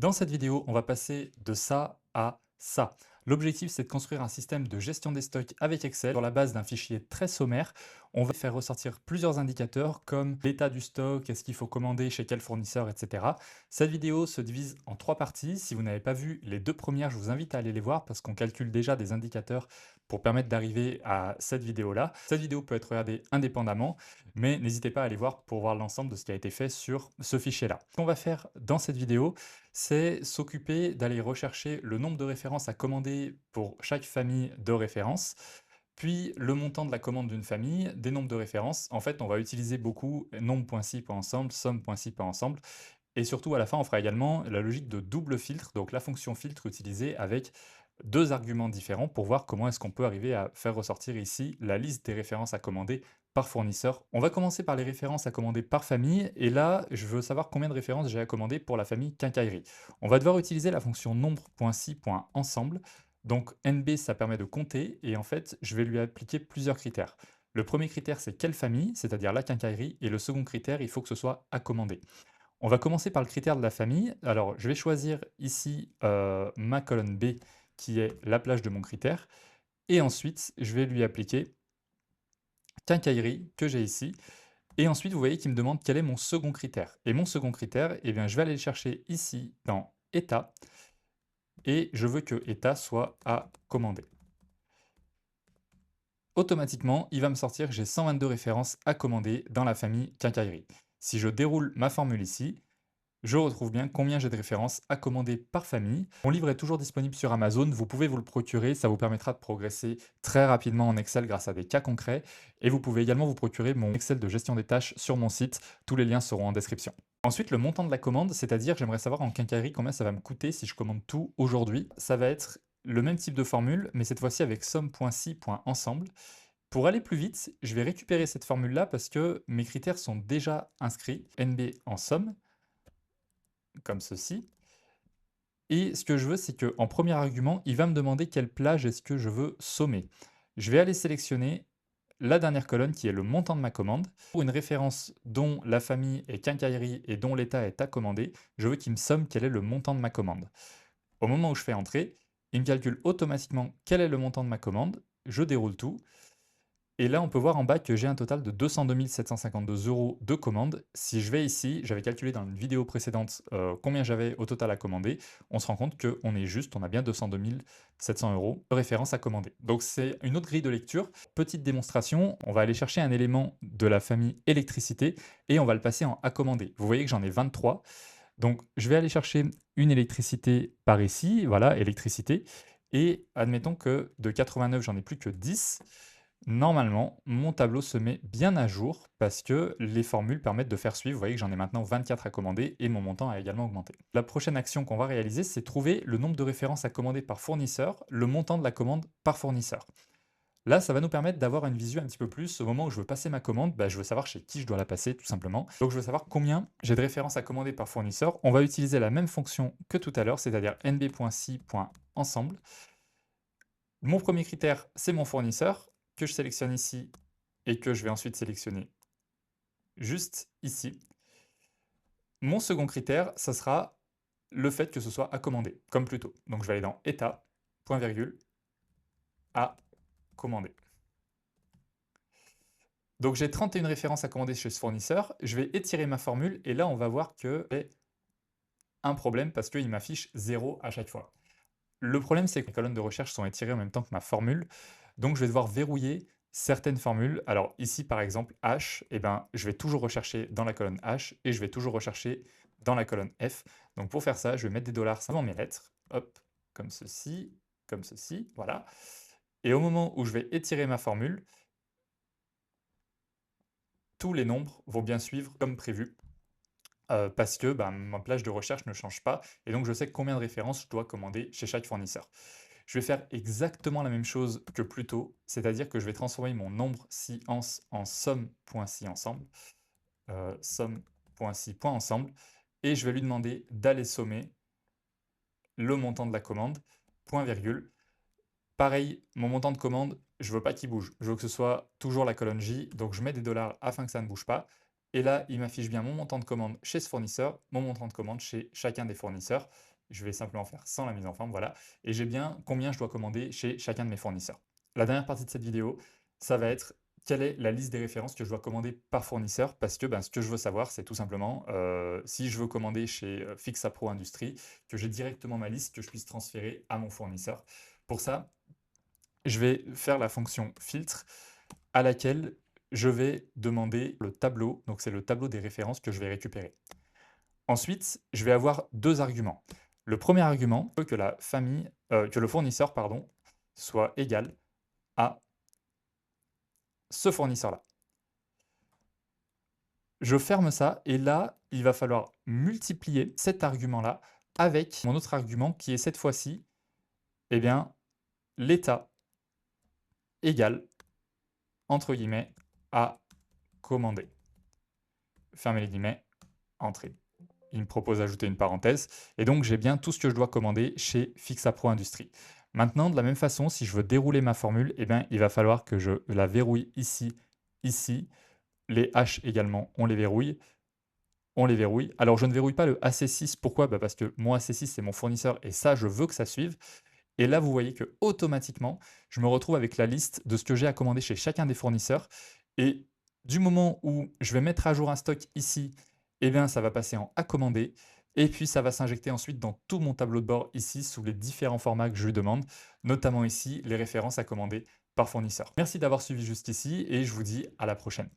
Dans cette vidéo, on va passer de ça à ça. L'objectif, c'est de construire un système de gestion des stocks avec Excel sur la base d'un fichier très sommaire. On va faire ressortir plusieurs indicateurs comme l'état du stock, est-ce qu'il faut commander chez quel fournisseur, etc. Cette vidéo se divise en trois parties. Si vous n'avez pas vu les deux premières, je vous invite à aller les voir parce qu'on calcule déjà des indicateurs pour permettre d'arriver à cette vidéo-là. Cette vidéo peut être regardée indépendamment, mais n'hésitez pas à aller voir pour voir l'ensemble de ce qui a été fait sur ce fichier-là. Ce qu'on va faire dans cette vidéo, c'est s'occuper d'aller rechercher le nombre de références à commander pour chaque famille de références, puis le montant de la commande d'une famille, des nombres de références. En fait, on va utiliser beaucoup nombre.si.ensemble, somme.si.ensemble, et surtout à la fin, on fera également la logique de double filtre, donc la fonction filtre utilisée avec deux arguments différents pour voir comment est-ce qu'on peut arriver à faire ressortir ici la liste des références à commander par fournisseur. On va commencer par les références à commander par famille, et là, je veux savoir combien de références j'ai à commander pour la famille quincaillerie. On va devoir utiliser la fonction nombre.si.ensemble. Donc NB, ça permet de compter, et en fait, je vais lui appliquer plusieurs critères. Le premier critère, c'est quelle famille, c'est-à-dire la quincaillerie, et le second critère, il faut que ce soit à commander. On va commencer par le critère de la famille. Alors, je vais choisir ici ma colonne B, qui est la plage de mon critère, et ensuite, je vais lui appliquer quincaillerie, que j'ai ici. Et ensuite, vous voyez qu'il me demande quel est mon second critère. Et mon second critère, eh bien, je vais aller le chercher ici dans état, et je veux que état soit à commander. Automatiquement, il va me sortir que j'ai 122 références à commander dans la famille quincaillerie. Si je déroule ma formule ici, je retrouve bien combien j'ai de références à commander par famille. Mon livre est toujours disponible sur Amazon, vous pouvez vous le procurer, ça vous permettra de progresser très rapidement en Excel grâce à des cas concrets. Et vous pouvez également vous procurer mon Excel de gestion des tâches sur mon site, tous les liens seront en description. Ensuite, le montant de la commande, c'est-à-dire j'aimerais savoir en quincaillerie combien ça va me coûter si je commande tout aujourd'hui. Ça va être le même type de formule, mais cette fois-ci avec somme.si.ensemble. Pour aller plus vite, je vais récupérer cette formule-là parce que mes critères sont déjà inscrits, NB en somme, comme ceci. Et ce que je veux, c'est qu'en premier argument, il va me demander quelle plage est-ce que je veux sommer. Je vais aller sélectionner la dernière colonne qui est le montant de ma commande. Pour une référence dont la famille est quincaillerie et dont l'état est à commander, je veux qu'il me somme quel est le montant de ma commande. Au moment où je fais entrer, il me calcule automatiquement quel est le montant de ma commande. Je déroule tout. Et là, on peut voir en bas que j'ai un total de 202 752 € de commandes. Si je vais ici, j'avais calculé dans une vidéo précédente combien j'avais au total à commander. On se rend compte qu'on est juste, on a bien 202 700 € de référence à commander. Donc c'est une autre grille de lecture. Petite démonstration, on va aller chercher un élément de la famille électricité et on va le passer en à commander. Vous voyez que j'en ai 23. Donc je vais aller chercher une électricité par ici, voilà, électricité. Et admettons que de 89, j'en ai plus que 10. Normalement, mon tableau se met bien à jour parce que les formules permettent de faire suivre. Vous voyez que j'en ai maintenant 24 à commander et mon montant a également augmenté. La prochaine action qu'on va réaliser, c'est trouver le nombre de références à commander par fournisseur, le montant de la commande par fournisseur. Là, ça va nous permettre d'avoir une visu un petit peu plus. Au moment où je veux passer ma commande, je veux savoir chez qui je dois la passer, tout simplement. Donc, je veux savoir combien j'ai de références à commander par fournisseur. On va utiliser la même fonction que tout à l'heure, c'est-à-dire nb.si.ensemble. Mon premier critère, c'est mon fournisseur, que je sélectionne ici et que je vais ensuite sélectionner juste ici. Mon second critère, ça sera le fait que ce soit à commander, comme plus tôt. Donc je vais aller dans état, point virgule, à commander. Donc j'ai 31 références à commander chez ce fournisseur. Je vais étirer ma formule et là on va voir que j'ai un problème parce qu'il m'affiche 0 à chaque fois. Le problème, c'est que les colonnes de recherche sont étirées en même temps que ma formule. Donc, je vais devoir verrouiller certaines formules. Alors ici, par exemple, H, eh ben, je vais toujours rechercher dans la colonne H et je vais toujours rechercher dans la colonne F. Donc, pour faire ça, je vais mettre des dollars avant mes lettres. Hop, comme ceci, voilà. Et au moment où je vais étirer ma formule, tous les nombres vont bien suivre comme prévu. Parce que ma plage de recherche ne change pas et donc je sais combien de références je dois commander chez chaque fournisseur. Je vais faire exactement la même chose que plus tôt, c'est-à-dire que je vais transformer mon nombre science en somme.siensemble, somme.si.ensemble, et je vais lui demander d'aller sommer le montant de la commande, point virgule. Pareil, mon montant de commande, je veux pas qu'il bouge. Je veux que ce soit toujours la colonne J, donc je mets des dollars afin que ça ne bouge pas. Et là, il m'affiche bien mon montant de commande chez ce fournisseur, mon montant de commande chez chacun des fournisseurs. je vais simplement faire sans la mise en forme, voilà, et j'ai bien combien je dois commander chez chacun de mes fournisseurs. La dernière partie de cette vidéo, ça va être quelle est la liste des références que je dois commander par fournisseur, parce que ben, ce que je veux savoir, c'est tout simplement si je veux commander chez Fixapro Industrie, que j'ai directement ma liste que je puisse transférer à mon fournisseur. Pour ça, je vais faire la fonction filtre à laquelle je vais demander le tableau, donc c'est le tableau des références que je vais récupérer. Ensuite, je vais avoir deux arguments. Le premier argument, que que le fournisseur, pardon, soit égal à ce fournisseur-là. Je ferme ça et là, il va falloir multiplier cet argument-là avec mon autre argument qui est cette fois-ci, eh bien, l'état égal, entre guillemets, à commander. Fermez les guillemets, entrée. Il me propose d'ajouter une parenthèse et donc j'ai bien tout ce que je dois commander chez Fixapro Industrie. Maintenant, de la même façon, si je veux dérouler ma formule, eh bien, il va falloir que je la verrouille ici, ici. Les H également, on les verrouille. On les verrouille. Alors, je ne verrouille pas le AC6. Pourquoi? Bah, parce que mon AC6, c'est mon fournisseur et ça, je veux que ça suive. Et là, vous voyez que automatiquement, je me retrouve avec la liste de ce que j'ai à commander chez chacun des fournisseurs. Et du moment où je vais mettre à jour un stock ici, eh bien, ça va passer en à commander. Et puis, ça va s'injecter ensuite dans tout mon tableau de bord ici, sous les différents formats que je lui demande, notamment ici, les références à commander par fournisseur. Merci d'avoir suivi jusqu'ici et je vous dis à la prochaine.